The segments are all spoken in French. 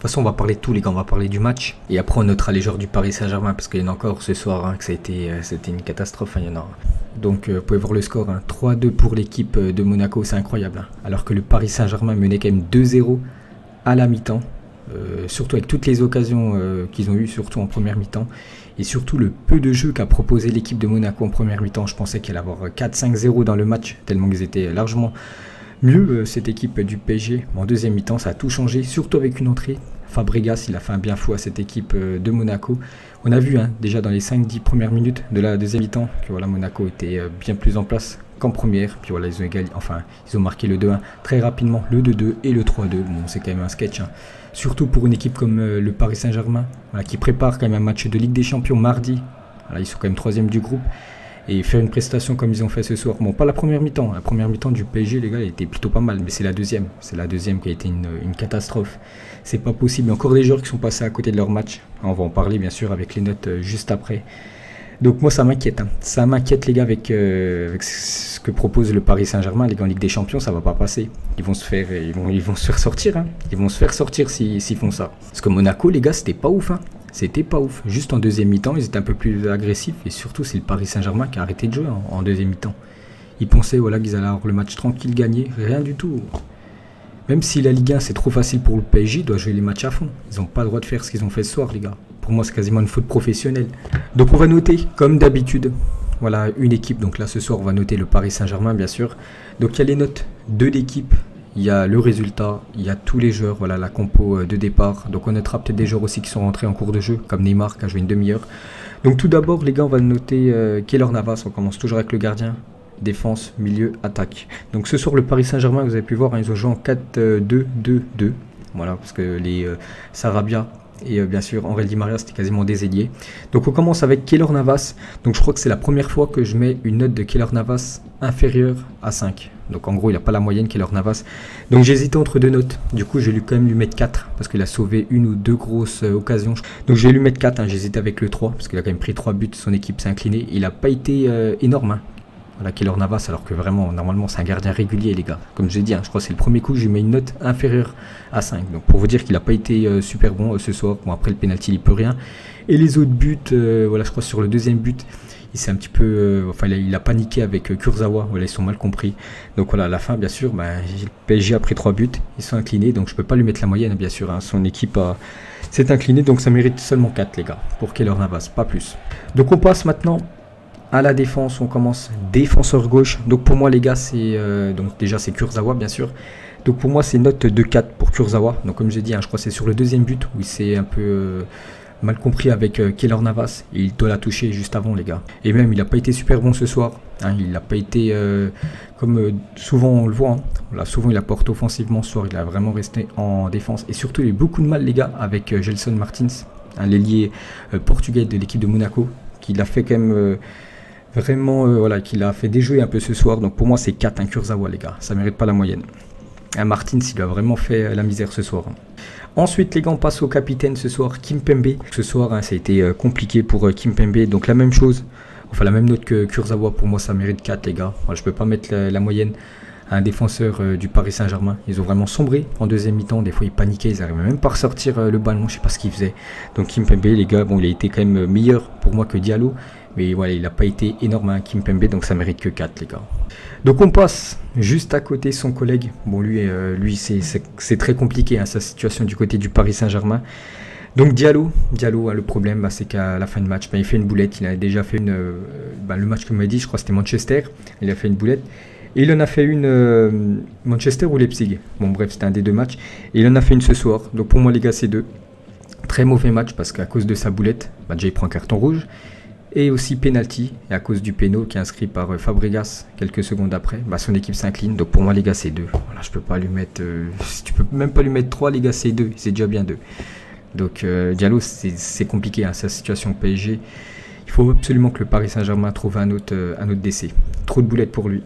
façon, on va parler de tout, les gars. On va parler du match. Et après, on notera les joueurs du Paris Saint-Germain. Parce qu'il y en a encore ce soir, hein, que c'était une catastrophe. Hein, il y en a. Donc, vous pouvez voir le score. Hein, 3-2 pour l'équipe de Monaco. C'est incroyable. Hein, alors que le Paris Saint-Germain menait quand même 2-0 à la mi-temps. Surtout avec toutes les occasions qu'ils ont eues, surtout en première mi-temps. Et surtout le peu de jeu qu'a proposé l'équipe de Monaco en première mi-temps. Je pensais qu'elle allait avoir 4-5-0 dans le match. Tellement qu'ils étaient largement mieux, cette équipe du PSG. En deuxième mi-temps, ça a tout changé. Surtout avec une entrée. Fabregas, il a fait un bien fou à cette équipe de Monaco. On a vu déjà dans les 5-10 premières minutes de la deuxième mi-temps que voilà, Monaco était bien plus en place qu'en première. Puis voilà, ils ont marqué le 2-1 très rapidement, le 2-2 et le 3-2. Bon, c'est quand même un sketch. Hein. Surtout pour une équipe comme le Paris Saint-Germain, voilà, qui prépare quand même un match de Ligue des Champions mardi. Voilà, ils sont quand même 3e du groupe. Et faire une prestation comme ils ont fait ce soir. Bon, pas la première mi-temps. La première mi-temps du PSG, les gars, elle était plutôt pas mal. Mais c'est la deuxième. C'est la deuxième qui a été une catastrophe. C'est pas possible. Il y a encore des joueurs qui sont passés à côté de leur match. On va en parler, bien sûr, avec les notes juste après. Donc moi, ça m'inquiète. Hein. Ça m'inquiète, les gars, avec ce que propose le Paris Saint-Germain. Les gars, en Ligue des Champions, ça va pas passer. Ils vont se faire sortir. Hein. Ils vont se faire sortir s'ils font ça. Parce que Monaco, les gars, c'était pas ouf. Hein. C'était pas ouf. Juste en deuxième mi-temps, ils étaient un peu plus agressifs. Et surtout, c'est le Paris Saint-Germain qui a arrêté de jouer en deuxième mi-temps. Ils pensaient qu'ils allaient avoir le match tranquille, gagner. Rien du tout. Même si la Ligue 1, c'est trop facile pour le PSG, ils doivent jouer les matchs à fond. Ils n'ont pas le droit de faire ce qu'ils ont fait ce soir, les gars. Pour moi, c'est quasiment une faute professionnelle. Donc, on va noter, comme d'habitude, voilà, une équipe. Donc là, ce soir, on va noter le Paris Saint-Germain, bien sûr. Donc, il y a les notes de l'équipe. Il y a le résultat, il y a tous les joueurs, voilà la compo de départ. Donc on notera peut-être des joueurs aussi qui sont rentrés en cours de jeu, comme Neymar qui a joué une demi-heure. Donc tout d'abord, les gars, on va noter Keylor Navas. On commence toujours avec le gardien. Défense, milieu, attaque. Donc ce soir, le Paris Saint-Germain, vous avez pu voir, ils ont joué en 4-2-2-2. Voilà, parce que les Sarabia et bien sûr Henry Di Maria, c'était quasiment des ailiers. Donc on commence avec Keylor Navas. Donc je crois que c'est la première fois que je mets une note de Keylor Navas inférieure à 5. Donc en gros, il n'a pas la moyenne Keylor Navas. Donc j'hésitais entre deux notes. Du coup, je vais quand même lui mettre 4 parce qu'il a sauvé une ou deux grosses occasions. Donc je vais lui mettre 4. Hein. J'hésitais avec le 3 parce qu'il a quand même pris 3 buts. Son équipe s'est inclinée. Il n'a pas été énorme. Hein. Voilà, Keylor Navas, alors que vraiment, normalement, c'est un gardien régulier, les gars. Comme je l'ai dit, je crois que c'est le premier coup, je lui mets une note inférieure à 5. Donc pour vous dire qu'il n'a pas été super bon ce soir. Bon, après le penalty, il peut rien. Et les autres buts, voilà, je crois sur le deuxième but, il s'est un petit peu, il a paniqué avec Kurzawa. Voilà, ils sont mal compris. Donc voilà, à la fin, bien sûr, le PSG a pris 3 buts, ils sont inclinés. Donc je peux pas lui mettre la moyenne, bien sûr. Hein. Son équipe s'est inclinée, donc ça mérite seulement 4, les gars, pour Keylor Navas, pas plus. Donc on passe maintenant à la défense. On commence défenseur gauche. Donc pour moi, les gars, c'est donc déjà c'est Kurzawa, bien sûr. Donc pour moi, c'est note de 4 pour Kurzawa. Donc comme j'ai dit, je crois que c'est sur le deuxième but où il s'est un peu mal compris avec Keylor Navas. Et il doit la toucher juste avant, les gars. Et même, il n'a pas été super bon ce soir. Hein, il n'a pas été comme souvent on le voit. Hein. Voilà, souvent, il apporte offensivement ce soir. Il a vraiment resté en défense. Et surtout, il a eu beaucoup de mal, les gars, avec Gelson Martins, l'ailier portugais de l'équipe de Monaco, qui l'a fait quand même... Vraiment, qu'il a fait déjouer un peu ce soir. Donc pour moi, c'est 4, un Kurzawa, les gars. Ça mérite pas la moyenne. Un Martins, il a vraiment fait la misère ce soir. Ensuite, les gars, on passe au capitaine ce soir, Kimpembe. Ce soir, ça a été compliqué pour Kimpembe. Donc la même chose, enfin la même note que Kurzawa. Pour moi, ça mérite 4, les gars. Voilà, je peux pas mettre la moyenne à un défenseur du Paris Saint-Germain. Ils ont vraiment sombré en deuxième mi-temps. Des fois, ils paniquaient. Ils n'arrivaient même pas à ressortir le ballon. Je sais pas ce qu'ils faisaient. Donc Kimpembe, les gars, bon, il a été quand même meilleur pour moi que Diallo. Mais voilà, il n'a pas été énorme, hein, Kimpembe, donc ça mérite que 4, les gars. Donc on passe juste à côté son collègue. Bon, lui c'est très compliqué, hein, sa situation du côté du Paris Saint-Germain. Donc Diallo, le problème, c'est qu'à la fin de match, il fait une boulette. Il a déjà fait le match que m'a dit, je crois que c'était Manchester. Il a fait une boulette. Et il en a fait une Manchester ou Leipzig. Bon, bref, c'était un des deux matchs. Et il en a fait une ce soir. Donc pour moi, les gars, c'est 2. Très mauvais match parce qu'à cause de sa boulette, déjà il prend un carton rouge. Et aussi penalty, et à cause du péno qui est inscrit par Fabregas quelques secondes après, son équipe s'incline. Donc pour moi, les gars, c'est 2. Voilà, je peux pas lui mettre. Tu peux même pas lui mettre 3, les gars, c'est 2. C'est déjà bien 2. Donc Diallo, c'est compliqué, hein, sa situation au PSG. Il faut absolument que le Paris Saint-Germain trouve un autre décès. Trop de boulettes pour lui.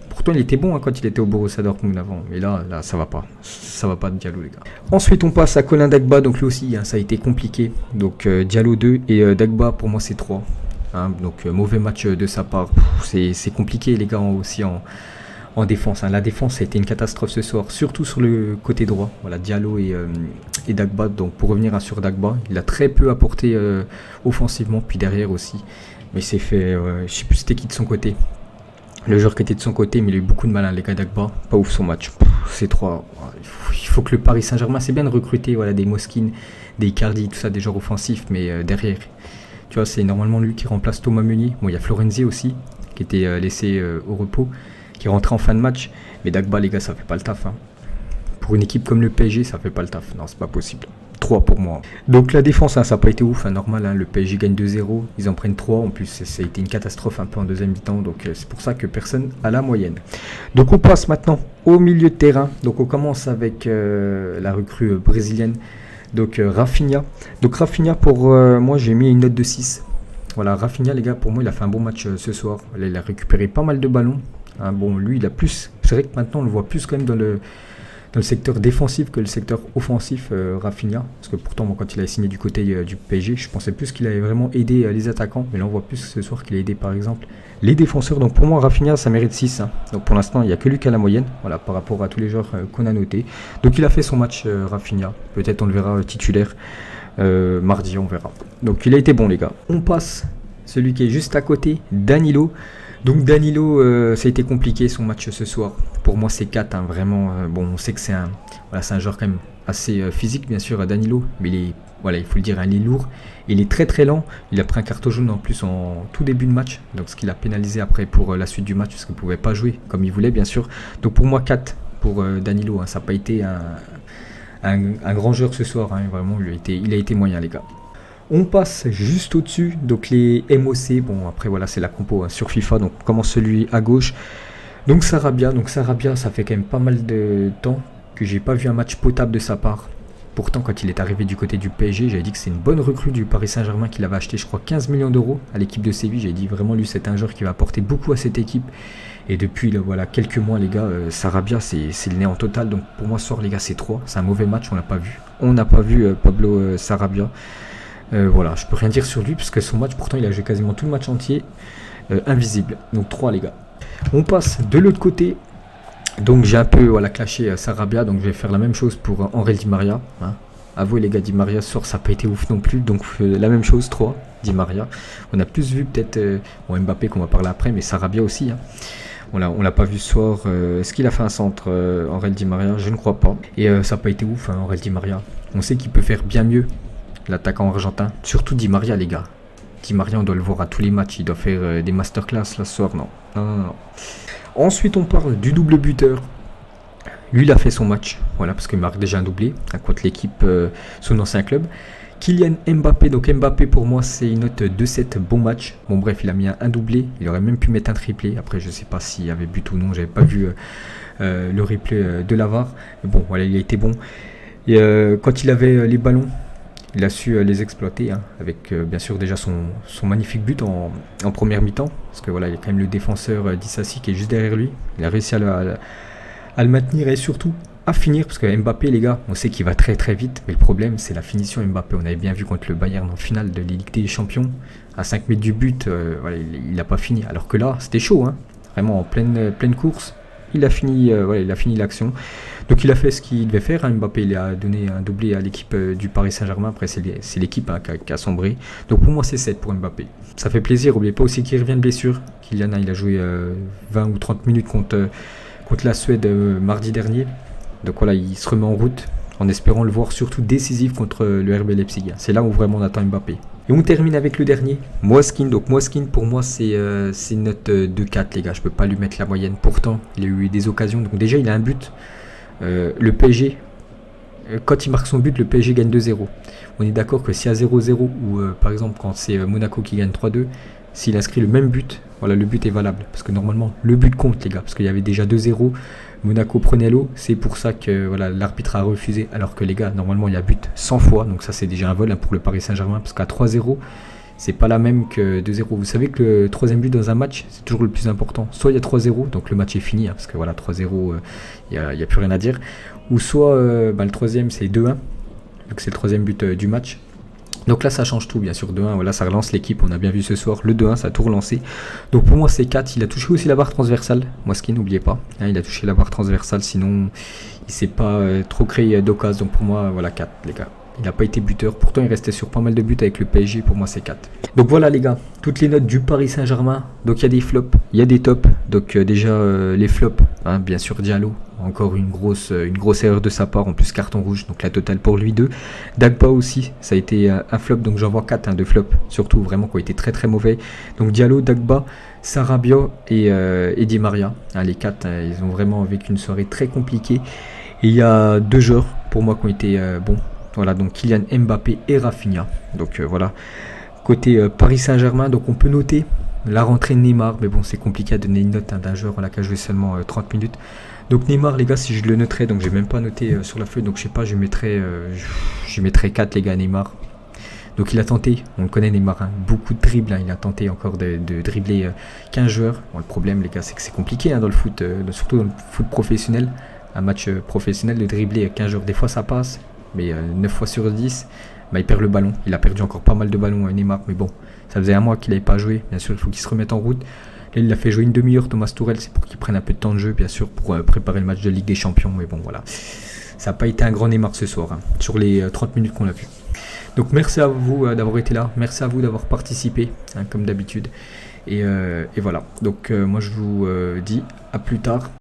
Pourtant, il était bon quand il était au Borussia Dortmund avant. Mais là, ça va pas. Ça va pas de Diallo, les gars. Ensuite, on passe à Colin Dagba. Donc lui aussi, ça a été compliqué. Donc Diallo 2 et Dagba, pour moi, c'est 3. Donc mauvais match de sa part. C'est compliqué, les gars, aussi en défense. La défense a été une catastrophe ce soir, surtout sur le côté droit. Voilà, Diallo et Dagba. Donc pour revenir sur Dagba, il a très peu apporté offensivement, puis derrière aussi. Mais c'est fait, je sais plus c'était qui de son côté. Le joueur qui était de son côté, mais il a eu beaucoup de mal, les gars Dagba. Pas ouf son match. C'est 3. Il faut que le Paris Saint-Germain, c'est bien de recruter des Moskine, des Icardi, tout ça, des joueurs offensifs, mais derrière, tu vois, c'est normalement lui qui remplace Thomas Meunier. Bon, il y a Florenzi aussi, qui était laissé au repos, qui est rentré en fin de match. Mais Dagba, les gars, ça fait pas le taf. Pour une équipe comme le PSG, ça fait pas le taf. Non, c'est pas possible. 3 pour moi. Donc la défense, ça n'a pas été ouf, normal. Le PSG gagne 2-0, ils en prennent 3. En plus, ça a été une catastrophe un peu en deuxième mi-temps. Donc c'est pour ça que personne a la moyenne. Donc on passe maintenant au milieu de terrain. Donc on commence avec la recrue brésilienne. Donc Rafinha. Donc Rafinha, pour moi, j'ai mis une note de 6. Voilà, Rafinha, les gars, pour moi, il a fait un bon match ce soir. Il a récupéré pas mal de ballons. Bon, lui, il a plus. C'est vrai que maintenant, on le voit plus quand même dans le secteur défensif que le secteur offensif, Rafinha. Parce que pourtant, moi, quand il a signé du côté du PSG, je pensais plus qu'il avait vraiment aidé les attaquants. Mais là, on voit plus ce soir qu'il a aidé, par exemple, les défenseurs. Donc pour moi, Rafinha, ça mérite 6. Donc pour l'instant, il n'y a que lui qui a la moyenne. Voilà, par rapport à tous les joueurs qu'on a notés. Donc il a fait son match, Rafinha. Peut-être on le verra titulaire mardi, on verra. Donc il a été bon, les gars. On passe celui qui est juste à côté, Danilo. Donc Danilo, ça a été compliqué son match ce soir. Pour moi, c'est 4, vraiment. Bon, on sait que c'est un joueur quand même assez physique, bien sûr, Danilo. Mais il faut le dire, il est lourd. Il est très très lent. Il a pris un carton jaune en plus en tout début de match. Donc ce qui l'a pénalisé après pour la suite du match, parce qu'il ne pouvait pas jouer comme il voulait, bien sûr. Donc pour moi, 4 pour Danilo. Ça n'a pas été un grand joueur ce soir. Vraiment, il a été moyen, les gars. On passe juste au-dessus, donc les MOC, bon après voilà c'est la compo sur FIFA, donc on commence celui à gauche. Donc Sarabia, ça fait quand même pas mal de temps que j'ai pas vu un match potable de sa part. Pourtant quand il est arrivé du côté du PSG, j'avais dit que c'est une bonne recrue du Paris Saint-Germain qu'il avait acheté je crois 15 millions d'euros à l'équipe de Séville. J'ai dit vraiment lui c'est un joueur qui va apporter beaucoup à cette équipe. Et depuis quelques mois les gars, Sarabia c'est le néant total. Donc pour moi ce soir les gars c'est 3, c'est un mauvais match, on n'a pas vu Pablo Sarabia. Voilà, je peux rien dire sur lui parce que son match, pourtant il a joué quasiment tout le match entier, invisible. Donc 3 les gars. On passe de l'autre côté. Donc j'ai un peu clashé Sarabia, donc je vais faire la même chose pour Angel Di Maria. Avouez les gars, Di Maria ce soir ça n'a pas été ouf non plus, donc la même chose, 3, Di Maria. On a plus vu peut-être Mbappé qu'on va parler après, mais Sarabia aussi. On l'a pas vu ce soir. Est-ce qu'il a fait un centre, Angel Di Maria? Je ne crois pas. Et ça n'a pas été ouf, Angel Di Maria. On sait qu'il peut faire bien mieux. L'attaquant argentin, surtout Di Maria les gars. Di Maria on doit le voir à tous les matchs, il doit faire des masterclass là ce soir, non. Ensuite on parle du double buteur. Lui il a fait son match, voilà, parce qu'il marque déjà un doublé contre l'équipe, son ancien club. Kylian Mbappé, donc Mbappé pour moi c'est une note 2-7, bon match. Bon bref il a mis un doublé, il aurait même pu mettre un triplé. Après je sais pas s'il y avait but ou non, j'avais pas vu le replay de la VAR. Mais bon voilà il a été bon. Et quand il avait les ballons, il a su les exploiter, avec bien sûr déjà son magnifique but en première mi-temps. Parce que voilà, il y a quand même le défenseur Disasi qui est juste derrière lui. Il a réussi à le maintenir et surtout à finir. Parce que Mbappé, les gars, on sait qu'il va très très vite. Mais le problème, c'est la finition Mbappé. On avait bien vu contre le Bayern en finale de la Ligue des Champions. À 5 mètres du but, il n'a pas fini. Alors que là, c'était chaud, vraiment en pleine course. Il a fini l'action. Donc il a fait ce qu'il devait faire. Mbappé il a donné un doublé à l'équipe du Paris Saint-Germain. Après c'est l'équipe qui a sombré. Donc pour moi c'est 7 pour Mbappé. Ça fait plaisir. N'oubliez pas aussi qu'il revient de blessure. Kylian il a joué 20 ou 30 minutes contre la Suède mardi dernier. Donc voilà, il se remet en route en espérant le voir surtout décisif contre le RB Leipzig. C'est là où vraiment on attend Mbappé. Et on termine avec le dernier, Moiskin. Donc Moiskin pour moi c'est une note de 4 les gars, je peux pas lui mettre la moyenne. Pourtant il a eu des occasions, donc déjà il a un but. Le PSG, quand il marque son but, le PSG gagne 2-0. On est d'accord que s'il y a 0-0 ou par exemple quand c'est Monaco qui gagne 3-2, s'il inscrit le même but, voilà, le but est valable. Parce que normalement le but compte les gars, parce qu'il y avait déjà 2-0. Monaco prenait l'eau, c'est pour ça que voilà, l'arbitre a refusé. Alors que les gars, normalement il y a but 100 fois, donc ça c'est déjà un vol pour le Paris Saint-Germain, parce qu'à 3-0, c'est pas la même que 2-0. Vous savez que le troisième but dans un match, c'est toujours le plus important. Soit il y a 3-0, donc le match est fini, parce que voilà, 3-0, il n'y a plus rien à dire. Ou soit le troisième c'est 2-1, donc c'est le troisième but du match. Donc là ça change tout bien sûr, 2-1, voilà, ça relance l'équipe, on a bien vu ce soir, le 2-1 ça a tout relancé. Donc pour moi c'est 4, il a touché aussi la barre transversale, Mouaski n'oubliez pas, hein, il a touché la barre transversale, sinon il s'est pas trop créé d'occasion, donc pour moi voilà 4 les gars. Il n'a pas été buteur, pourtant il restait sur pas mal de buts avec le PSG, pour moi c'est 4. Donc voilà les gars, toutes les notes du Paris Saint-Germain, donc il y a des flops, il y a des tops, donc déjà les flops, hein, bien sûr Diallo, encore une grosse erreur de sa part, en plus carton rouge, donc la totale pour lui 2. Dagba aussi, ça a été un flop, donc j'en vois 4 hein, de flop, surtout vraiment qui ont été très très mauvais. Donc Diallo, Dagba, Sarabia et Di Maria, hein, les 4, hein, ils ont vraiment vécu une soirée très compliquée. Et il y a 2 joueurs pour moi qui ont été bons. Voilà, donc Kylian Mbappé et Rafinha. Donc voilà, côté Paris Saint-Germain, donc on peut noter la rentrée de Neymar, mais bon c'est compliqué à donner une note hein, d'un joueur qui a joué seulement 30 minutes. Donc Neymar les gars, si je le noterais, donc j'ai même pas noté sur la feuille, donc je sais pas, je mettrais 4 les gars Neymar. Donc il a tenté, on le connaît Neymar, hein, beaucoup de dribbles, hein, il a tenté encore de dribbler 15 joueurs. Bon, le problème les gars c'est que c'est compliqué hein, dans le foot, surtout dans le foot professionnel, un match professionnel de dribbler 15 joueurs, des fois ça passe. Mais 9 fois sur 10, il perd le ballon. Il a perdu encore pas mal de ballons Neymar, mais bon, ça faisait un mois qu'il n'avait pas joué. Bien sûr, il faut qu'il se remette en route. Là, il l'a fait jouer une demi-heure, Thomas Tuchel, c'est pour qu'il prenne un peu de temps de jeu, bien sûr, pour préparer le match de Ligue des Champions. Mais bon, voilà, ça n'a pas été un grand Neymar ce soir, hein, sur les 30 minutes qu'on a vu. Donc merci à vous d'avoir été là, merci à vous d'avoir participé, hein, comme d'habitude. Et voilà, donc moi je vous dis à plus tard.